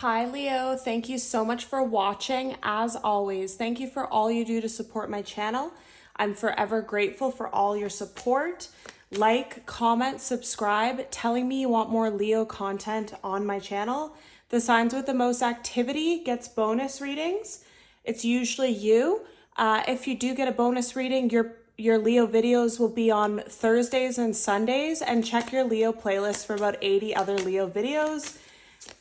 Hi Leo, thank you so much for watching. As always, thank you for all you do to support my channel. I'm forever grateful for all your support. Like, comment, subscribe, telling me you want more Leo content on my channel. The signs with the most activity gets bonus readings. It's usually you. If you do get a bonus reading, your Leo videos will be on Thursdays and Sundays, and check your Leo playlist for about 80 other Leo videos.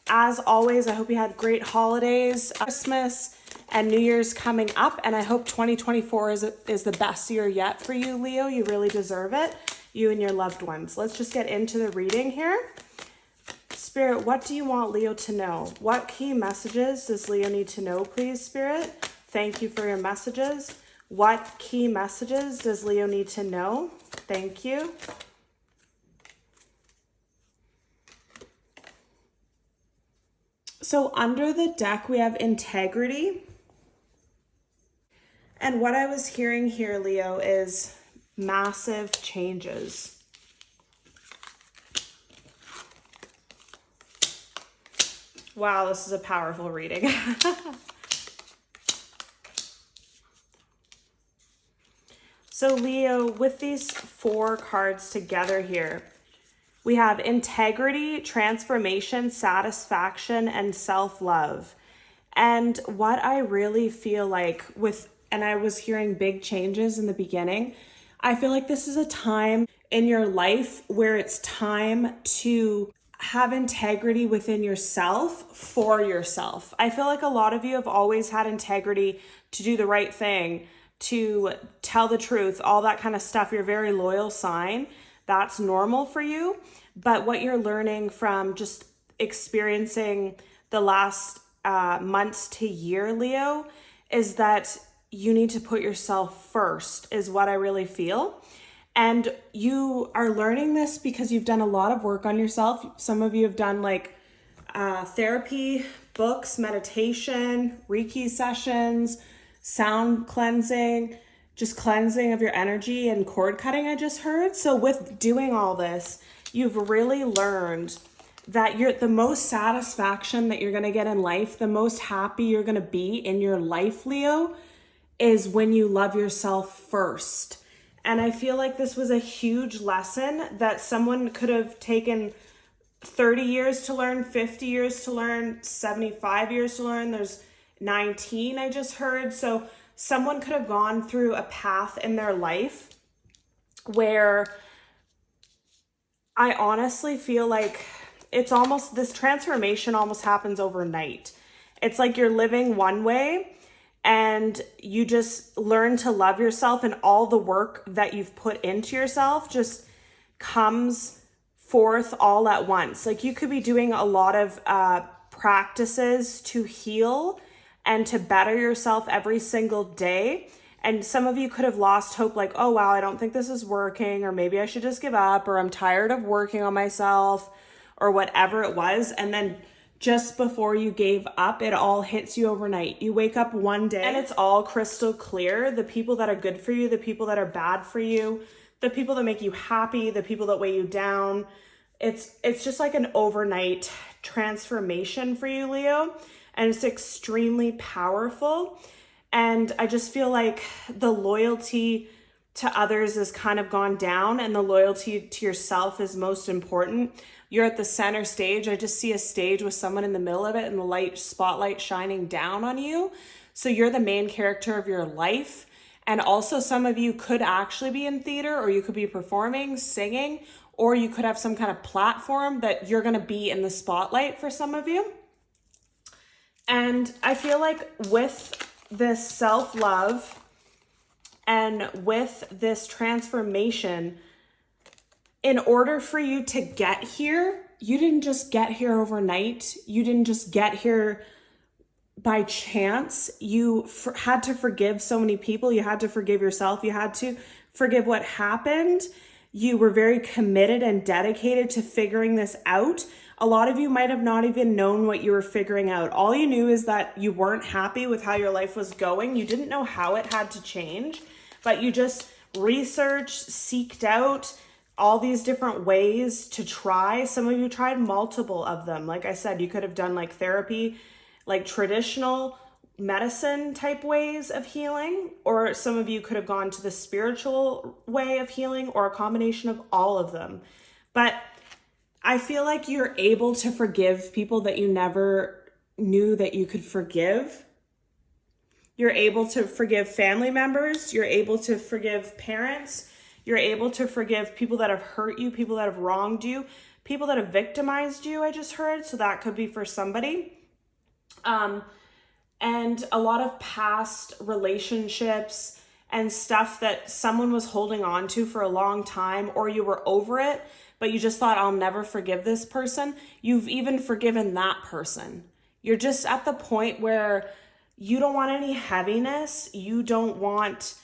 As always, I hope you had great holidays, Christmas and New Year's coming up, and I hope 2024 is the best year yet for you, Leo. You really deserve it, you and your loved ones. Let's just get into the reading here. Spirit, what do you want Leo to know? What key messages does Leo need to know, please, Spirit? Thank you for your messages. What key messages does Leo need to know? Thank you. So under the deck, we have integrity. And what I was hearing here, Leo, is massive changes. Wow, this is a powerful reading. So Leo, with these four cards together here, we have integrity, transformation, satisfaction, and self-love. And what I really feel like and I was hearing big changes in the beginning, I feel like this is a time in your life where it's time to have integrity within yourself for yourself. I feel like a lot of you have always had integrity to do the right thing, to tell the truth, all that kind of stuff. You're a very loyal sign. That's normal for you. But what you're learning from just experiencing the last months to year, Leo, is that you need to put yourself first, is what I really feel. And you are learning this because you've done a lot of work on yourself. Some of you have done like therapy, books, meditation, Reiki sessions, sound cleansing, just cleansing of your energy and cord cutting, I just heard. So with doing all this, you've really learned that the most satisfaction that you're going to get in life, the most happy you're going to be in your life, Leo, is when you love yourself first. And I feel like this was a huge lesson that someone could have taken 30 years to learn, 50 years to learn, 75 years to learn. There's 19, I just heard. So someone could have gone through a path in their life where I honestly feel like this transformation almost happens overnight. It's like you're living one way and you just learn to love yourself, and all the work that you've put into yourself just comes forth all at once. Like you could be doing a lot of practices to heal and to better yourself every single day. And some of you could have lost hope, like, oh, wow, I don't think this is working, or maybe I should just give up, or I'm tired of working on myself, or whatever it was. And then just before you gave up, it all hits you overnight. You wake up one day and it's all crystal clear. The people that are good for you, the people that are bad for you, the people that make you happy, the people that weigh you down. It's just like an overnight transformation for you, Leo. And it's extremely powerful. And I just feel like the loyalty to others has kind of gone down, and the loyalty to yourself is most important. You're at the center stage. I just see a stage with someone in the middle of it and the spotlight shining down on you. So you're the main character of your life. And also some of you could actually be in theater, or you could be performing, singing, or you could have some kind of platform that you're going to be in the spotlight for some of you. And I feel like with this self-love and with this transformation, in order for you to get here, you didn't just get here overnight. You didn't just get here by chance. You had to forgive so many people. You had to forgive yourself. You had to forgive what happened. You were very committed and dedicated to figuring this out. A lot of you might have not even known what you were figuring out. All you knew is that you weren't happy with how your life was going. You didn't know how it had to change, but you just researched, seeked out, all these different ways to try. Some of you tried multiple of them. Like I said, you could have done like therapy, like traditional medicine type ways of healing, or some of you could have gone to the spiritual way of healing, or a combination of all of them. But I feel like you're able to forgive people that you never knew that you could forgive. You're able to forgive family members. You're able to forgive parents. You're able to forgive people that have hurt you, people that have wronged you, people that have victimized you, I just heard. So that could be for somebody. And a lot of past relationships and stuff that someone was holding on to for a long time, or you were over it, but you just thought, I'll never forgive this person. You've even forgiven that person. You're just at the point where you don't want any heaviness. You don't want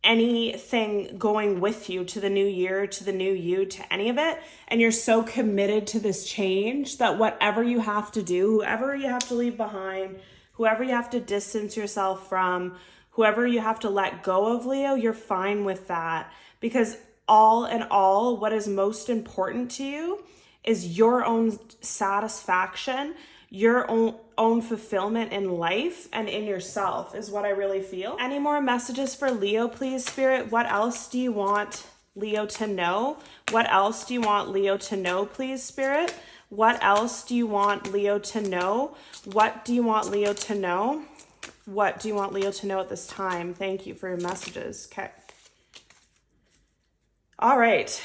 anything going with you to the new year, to the new you, to any of it. And you're so committed to this change that whatever you have to do, whoever you have to leave behind, whoever you have to distance yourself from, whoever you have to let go of, Leo, you're fine with that. Because all in all, what is most important to you is your own satisfaction, your own fulfillment in life and in yourself is what I really feel. Any more messages for Leo, please, Spirit? What else do you want Leo to know? What else do you want Leo to know, please, Spirit? What else do you want Leo to know? What do you want Leo to know? What do you want Leo to know at this time? Thank you for your messages. Okay. All right.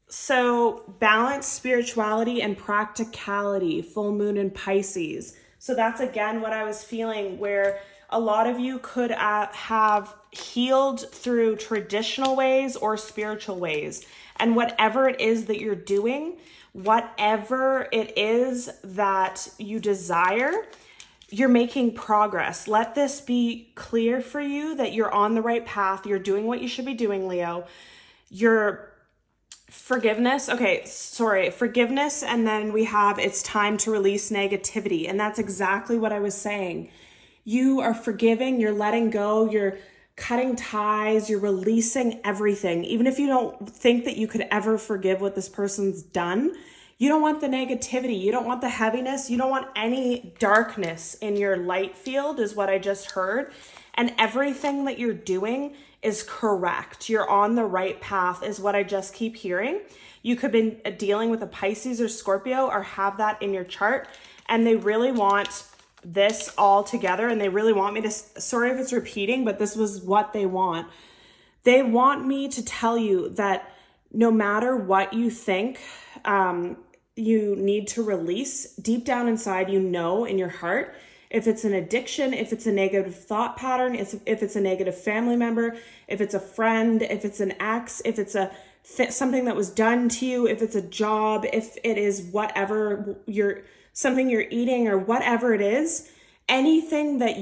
So balance, spirituality, and practicality, full moon in Pisces. So that's again what I was feeling, where a lot of you could have healed through traditional ways or spiritual ways. And whatever it is that you're doing, whatever it is that you desire, you're making progress. Let this be clear for you that you're on the right path. You're doing what you should be doing, Leo. Your forgiveness, forgiveness, and then we have it's time to release negativity. And that's exactly what I was saying. You are forgiving, you're letting go, you're cutting ties, you're releasing everything. Even if you don't think that you could ever forgive what this person's done, you don't want the negativity, you don't want the heaviness, you don't want any darkness in your light field, is what I just heard. And everything that you're doing is correct. You're on the right path, is what I just keep hearing. You could be dealing with a Pisces or Scorpio, or have that in your chart, and they really want this all together, and they really want me to, sorry if it's repeating, but this was what they want. They want me to tell you that no matter what you think, you need to release deep down inside, you know, in your heart, if it's an addiction, if it's a negative thought pattern, if it's a negative family member, if it's a friend, if it's an ex, if it's something that was done to you, if it's a job, if it is whatever something you're eating or whatever it is, anything that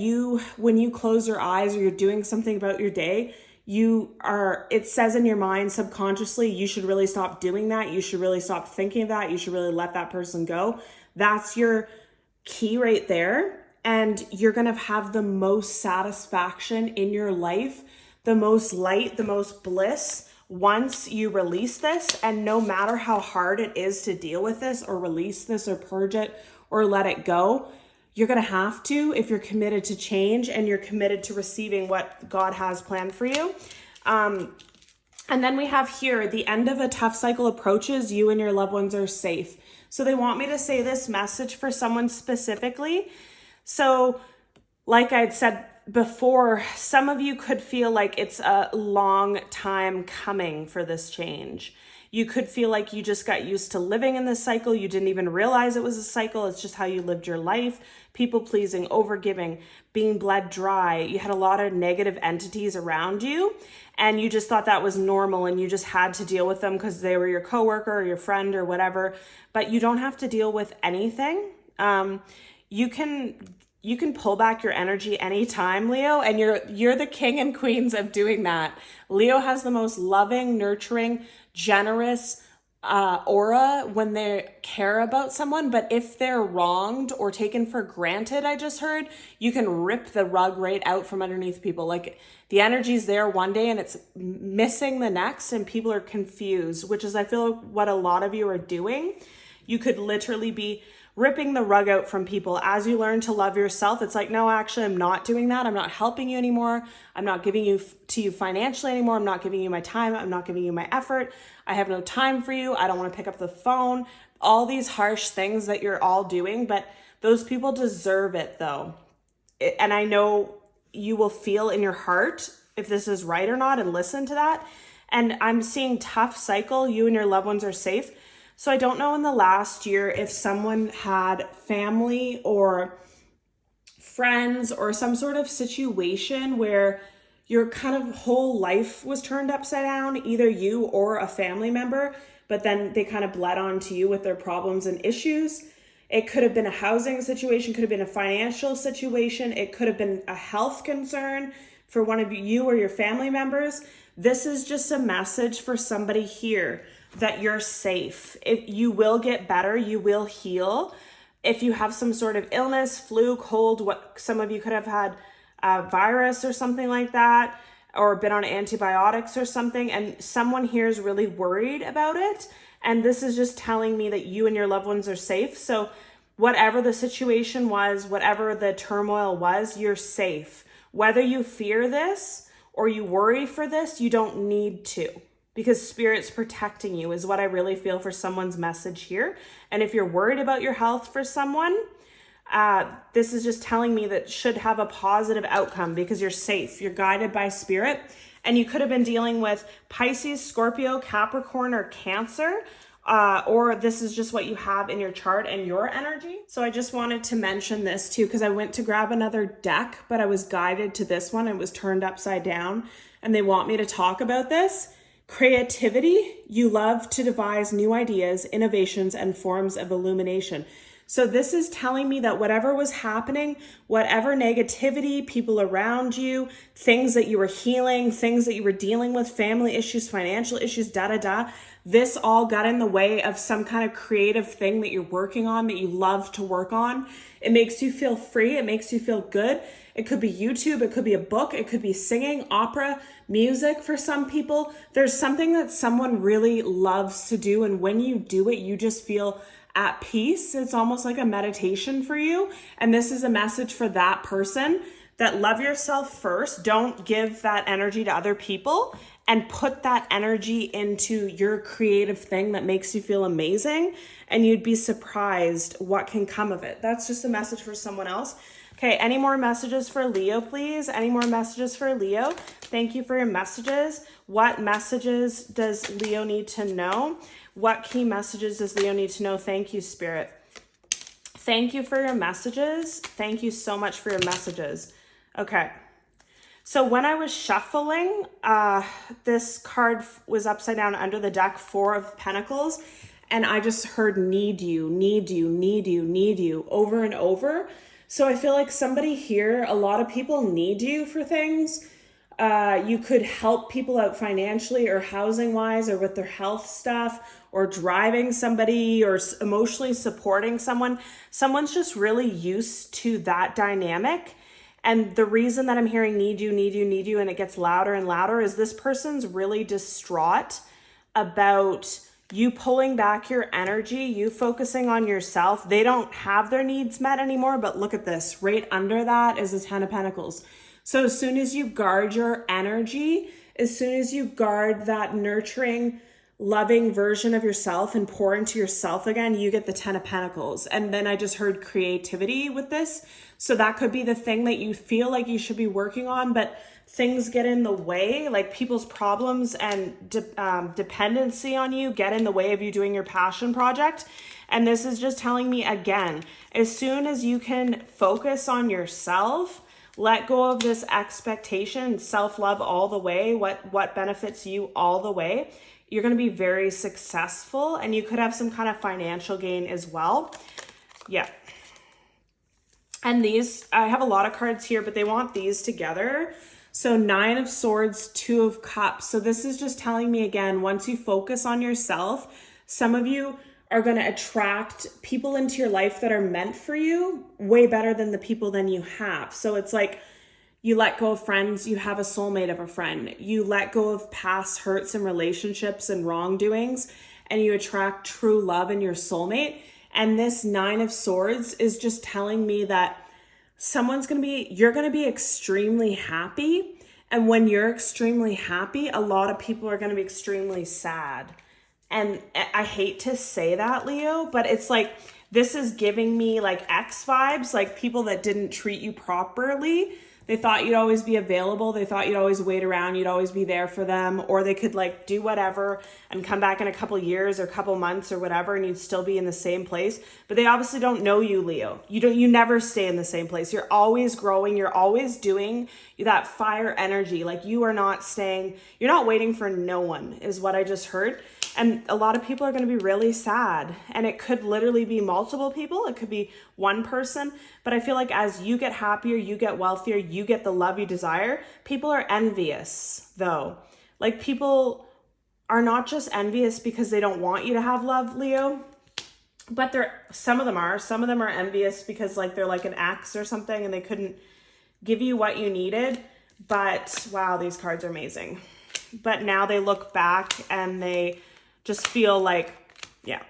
when you close your eyes or you're doing something about your day, it says in your mind subconsciously, you should really stop doing that. You should really stop thinking of that. You should really let that person go. That's your key right there. And you're going to have the most satisfaction in your life, the most light, the most bliss once you release this. And no matter how hard it is to deal with this or release this or purge it or let it go, you're going to have to if you're committed to change and you're committed to receiving what God has planned for you. And then we have here, the end of a tough cycle approaches, you and your loved ones are safe. So they want me to say this message for someone specifically. So like I'd said before, some of you could feel like it's a long time coming for this change. You could feel like you just got used to living in this cycle. You didn't even realize it was a cycle. It's just how you lived your life. People pleasing, overgiving, being bled dry. You had a lot of negative entities around you and you just thought that was normal and you just had to deal with them because they were your coworker or your friend or whatever. But you don't have to deal with anything. You can pull back your energy anytime, Leo, and you're the king and queens of doing that. Leo has the most loving, nurturing, generous, aura when they care about someone, but if they're wronged or taken for granted, I just heard, you can rip the rug right out from underneath people. Like the energy's there one day and it's missing the next, and people are confused, which is, I feel, what a lot of you are doing. You could literally be ripping the rug out from people as you learn to love yourself. It's like, no, actually, I'm not doing that. I'm not helping you anymore. I'm not giving you to you financially anymore. I'm not giving you my time. I'm not giving you my effort. I have no time for you. I don't want to pick up the phone. All these harsh things that you're all doing, but those people deserve it though. And I know you will feel in your heart if this is right or not, and listen to that. And I'm seeing tough cycle. You and your loved ones are safe. So I don't know in the last year if someone had family or friends or some sort of situation where your kind of whole life was turned upside down, either you or a family member, but then they kind of bled onto you with their problems and issues. It could have been a housing situation, could have been a financial situation. It could have been a health concern for one of you or your family members. This is just a message for somebody here that you're safe. If you will get better, you will heal. If you have some sort of illness, flu, cold, what some of you could have had a virus or something like that, or been on antibiotics or something, and someone here is really worried about it. And this is just telling me that you and your loved ones are safe. So whatever the situation was, whatever the turmoil was, you're safe. Whether you fear this or you worry for this, you don't need to, because Spirit's protecting you is what I really feel for someone's message here. And if you're worried about your health for someone, this is just telling me that should have a positive outcome because you're safe. You're guided by Spirit. And you could have been dealing with Pisces, Scorpio, Capricorn, or Cancer. Or this is just what you have in your chart and your energy. So I just wanted to mention this too, because I went to grab another deck, but I was guided to this one. It was turned upside down and they want me to talk about this. Creativity, you love to devise new ideas, innovations, and forms of illumination. So this is telling me that whatever was happening, whatever negativity, people around you, things that you were healing, things that you were dealing with, family issues, financial issues, this all got in the way of some kind of creative thing that you're working on, that you love to work on. It makes you feel free. It makes you feel good. It could be YouTube. It could be a book. It could be singing, opera, music for some people. There's something that someone really loves to do. And when you do it, you just feel at peace. It's almost like a meditation for you. And this is a message for that person, that love yourself first. Don't give that energy to other people and put that energy into your creative thing that makes you feel amazing. And you'd be surprised what can come of it. That's just a message for someone else. Okay, any more messages for Leo, please? Any more messages for Leo? Thank you for your messages. What messages does Leo need to know? What key messages does Leo need to know? Thank you, Spirit. Thank you for your messages. Thank you so much for your messages. Okay. So when I was shuffling, this card was upside down under the deck, 4 of Pentacles, and I just heard need you, need you, need you, need you over and over. So I feel like somebody here, a lot of people need you for things. You could help people out financially or housing wise or with their health stuff or driving somebody or emotionally supporting someone. Someone's just really used to that dynamic. And the reason that I'm hearing need you, need you, need you, and it gets louder and louder is this person's really distraught about you pulling back your energy, you focusing on yourself. They don't have their needs met anymore, but look at this. Right under that is the 10 of Pentacles. So as soon as you guard your energy, as soon as you guard that nurturing, loving version of yourself and pour into yourself again, you get the 10 of Pentacles. And then I just heard creativity with this. So that could be the thing that you feel like you should be working on, but things get in the way, like people's problems and dependency on you get in the way of you doing your passion project. And this is just telling me again, as soon as you can focus on yourself, let go of this expectation, self-love all the way, what benefits you all the way, you're going to be very successful, and you could have some kind of financial gain as well. Yeah. And these, I have a lot of cards here, but they want these together. So 9 of Swords, 2 of Cups. So this is just telling me again, once you focus on yourself, Some of you are going to attract people into your life that are meant for you way better than the people than you have. So it's like you let go of friends, you have a soulmate of a friend. You let go of past hurts and relationships and wrongdoings, and you attract true love in your soulmate. And this Nine of Swords is just telling me that you're going to be extremely happy. And when you're extremely happy, a lot of people are going to be extremely sad. And I hate to say that, Leo, but it's like, this is giving me like ex vibes, like people that didn't treat you properly. They thought you'd always be available. They thought you'd always wait around. You'd always be there for them, or they could like do whatever and come back in a couple years or a couple months or whatever, and you'd still be in the same place. But they obviously don't know you, Leo. You never stay in the same place. You're always growing. You're always doing that fire energy. Like you are not staying, you're not waiting for no one is what I just heard. And a lot of people are going to be really sad, and it could literally be multiple people. It could be one person, but I feel like as you get happier, you get wealthier, you get the love you desire. People are envious though. Like people are not just envious because they don't want you to have love, Leo, but some of them are envious because like they're like an ex or something and they couldn't give you what you needed. But wow, these cards are amazing. But now they look back and they just feel like, yeah.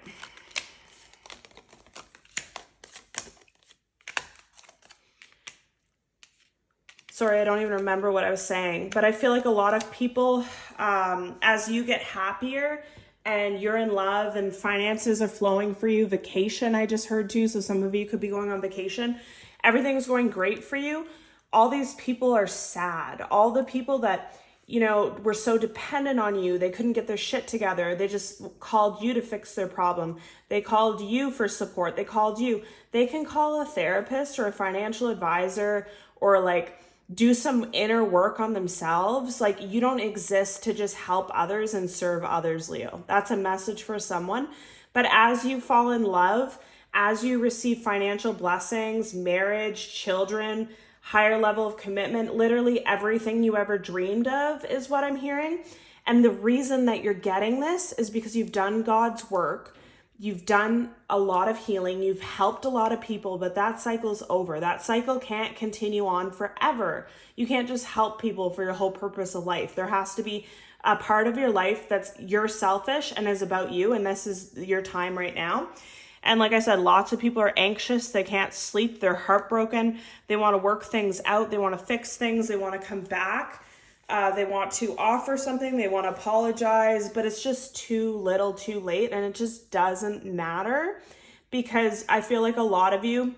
Sorry, I don't even remember what I was saying, but I feel like a lot of people, as you get happier and you're in love and finances are flowing for you, vacation, I just heard too. So some of you could be going on vacation. Everything's going great for you. All these people are sad. All the people that, were so dependent on you. They couldn't get their shit together. They just called you to fix their problem. They called you for support. They called you. They can call a therapist or a financial advisor or like do some inner work on themselves. Like you don't exist to just help others and serve others, Leo. That's a message for someone. But as you fall in love, as you receive financial blessings, marriage, children, higher level of commitment, literally everything you ever dreamed of is what I'm hearing. And the reason that you're getting this is because you've done God's work. You've done a lot of healing. You've helped a lot of people, but that cycle's over. That cycle can't continue on forever. You can't just help people for your whole purpose of life. There has to be a part of your life that's you're selfish and is about you. And this is your time right now. And like I said, lots of people are anxious. They can't sleep. They're heartbroken. They want to work things out. They want to fix things. They want to come back. They want to offer something. They want to apologize, but it's just too little, too late. And it just doesn't matter because I feel like a lot of you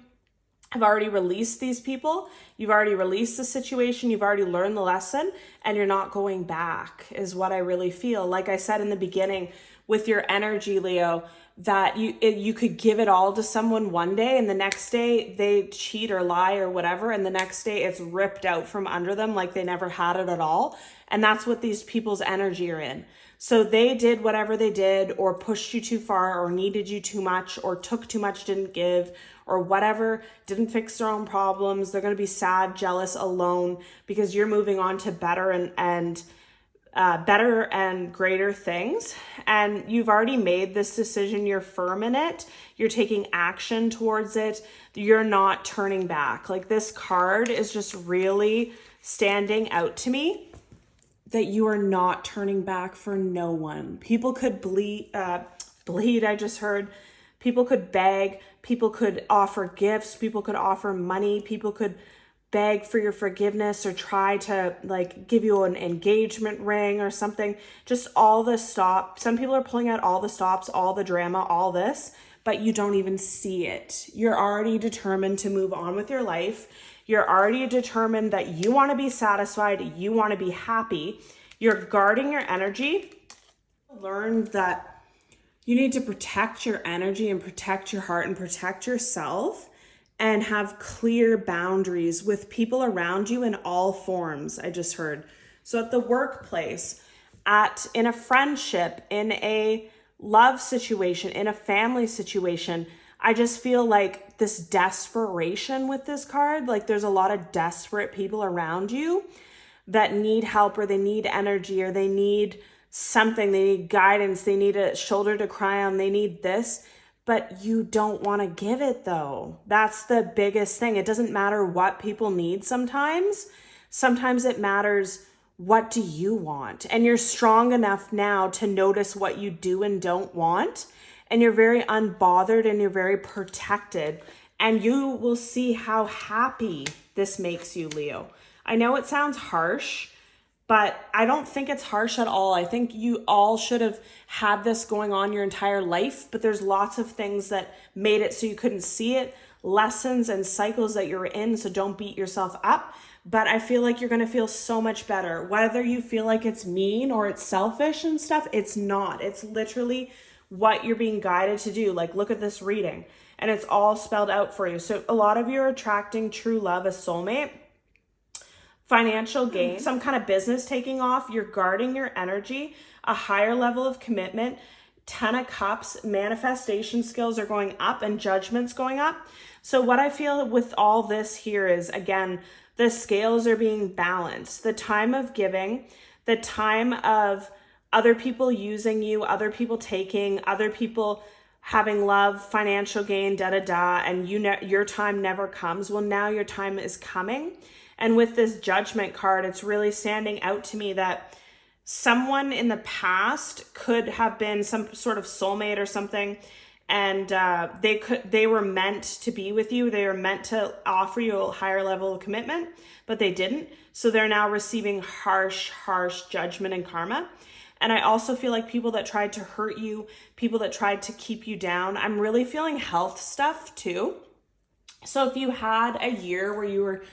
have already released these people. You've already released the situation. You've already learned the lesson and you're not going back is what I really feel. Like I said in the beginning with your energy, Leo, that you could give it all to someone one day and the next day they cheat or lie or whatever. And the next day it's ripped out from under them like they never had it at all. And that's what these people's energy are in. So they did whatever they did or pushed you too far or needed you too much or took too much, didn't give or whatever, didn't fix their own problems. They're going to be sad, jealous, alone because you're moving on to better and greater things. And you've already made this decision. You're firm in it. You're taking action towards it. You're not turning back. Like this card is just really standing out to me that you are not turning back for no one. People could bleed, I just heard. People could beg. People could offer gifts. People could offer money. People could beg for your forgiveness or try to like give you an engagement ring or something. Just all the stop. Some people are pulling out all the stops, all the drama, all this, but you don't even see it. You're already determined to move on with your life. You're already determined that you want to be satisfied. You want to be happy. You're guarding your energy. Learn that you need to protect your energy and protect your heart and protect yourself and have clear boundaries with people around you in all forms, I just heard. So at the workplace, in a friendship, in a love situation, in a family situation, I just feel like this desperation with this card, like there's a lot of desperate people around you that need help or they need energy or they need something, they need guidance, they need a shoulder to cry on, they need this, but you don't want to give it though. That's the biggest thing. It doesn't matter what people need sometimes. Sometimes it matters, what do you want? And you're strong enough now to notice what you do and don't want. And you're very unbothered and you're very protected. And you will see how happy this makes you, Leo. I know it sounds harsh, but I don't think it's harsh at all. I think you all should have had this going on your entire life, but there's lots of things that made it so you couldn't see it, lessons and cycles that you're in, so don't beat yourself up. But I feel like you're going to feel so much better. Whether you feel like it's mean or it's selfish and stuff, it's not. It's literally what you're being guided to do. Like, look at this reading, and it's all spelled out for you. So a lot of you are attracting true love, a soulmate, financial gain, some kind of business taking off. You're guarding your energy, a higher level of commitment. 10 of Cups, manifestation skills are going up and judgment's going up. So what I feel with all this here is, again, the scales are being balanced. The time of giving, the time of other people using you, other people taking, other people having love, financial gain, and your time never comes. Well, now your time is coming. And with this judgment card, it's really standing out to me that someone in the past could have been some sort of soulmate or something, and they were meant to be with you. They were meant to offer you a higher level of commitment, but they didn't. So they're now receiving harsh judgment and karma. And I also feel like people that tried to hurt you, people that tried to keep you down, I'm really feeling health stuff too. So if you had a year where you were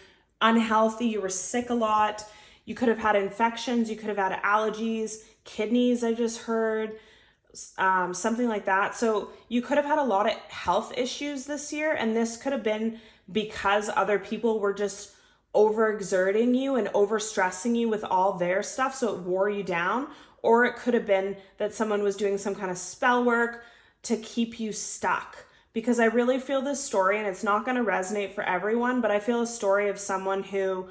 unhealthy, you were sick a lot, you could have had infections, you could have had allergies, kidneys, I just heard, something like that. So you could have had a lot of health issues this year, and this could have been because other people were just overexerting you and overstressing you with all their stuff, so it wore you down. Or it could have been that someone was doing some kind of spell work to keep you stuck. Because I really feel this story, and it's not going to resonate for everyone, but I feel a story of someone who,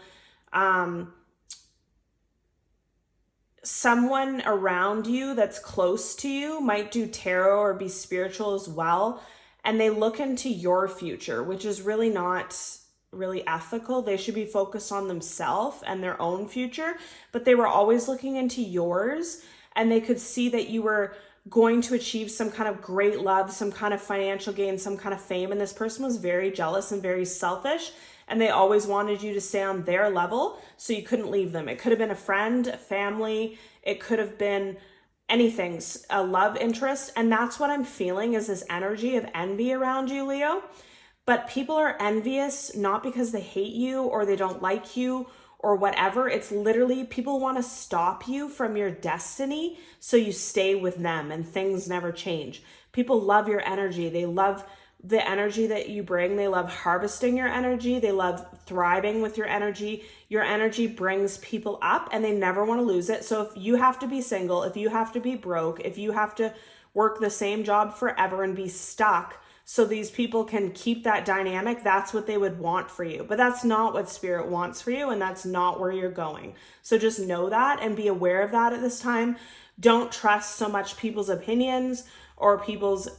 someone around you that's close to you might do tarot or be spiritual as well, and they look into your future, which is really not really ethical. They should be focused on themselves and their own future, but they were always looking into yours, and they could see that you were going to achieve some kind of great love, some kind of financial gain, some kind of fame, and this person was very jealous and very selfish, and they always wanted you to stay on their level, so you couldn't leave them. It could have been a friend, a family, it could have been anything, a love interest, and that's what I'm feeling, is this energy of envy around you, Leo. But people are envious not because they hate you or they don't like you or whatever. It's literally people want to stop you from your destiny so you stay with them and things never change. People love your energy. They love the energy that you bring. They love harvesting your energy. They love thriving with your energy. Your energy brings people up and they never want to lose it. So if you have to be single, if you have to be broke, if you have to work the same job forever and be stuck, so these people can keep that dynamic, that's what they would want for you. But that's not what Spirit wants for you, and that's not where you're going. So just know that and be aware of that at this time. Don't trust so much people's opinions or people's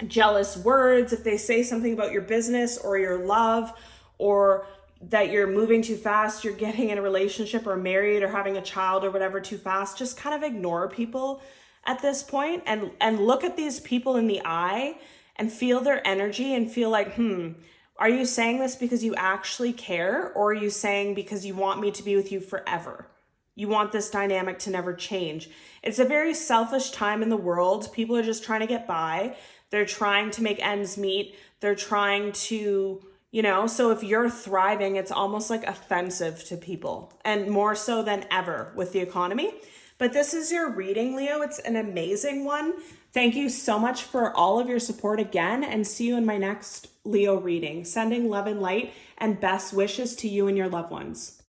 jealous words. If they say something about your business or your love, or that you're moving too fast, you're getting in a relationship or married or having a child or whatever too fast, just kind of ignore people at this point and look at these people in the eye and feel their energy and feel like, are you saying this because you actually care, or are you saying because you want me to be with you forever? You want this dynamic to never change. It's a very selfish time in the world. People are just trying to get by. They're trying to make ends meet. They're trying to, so if you're thriving, it's almost like offensive to people, and more so than ever with the economy. But this is your reading, Leo. It's an amazing one. Thank you so much for all of your support again, and see you in my next Leo reading. Sending love and light and best wishes to you and your loved ones.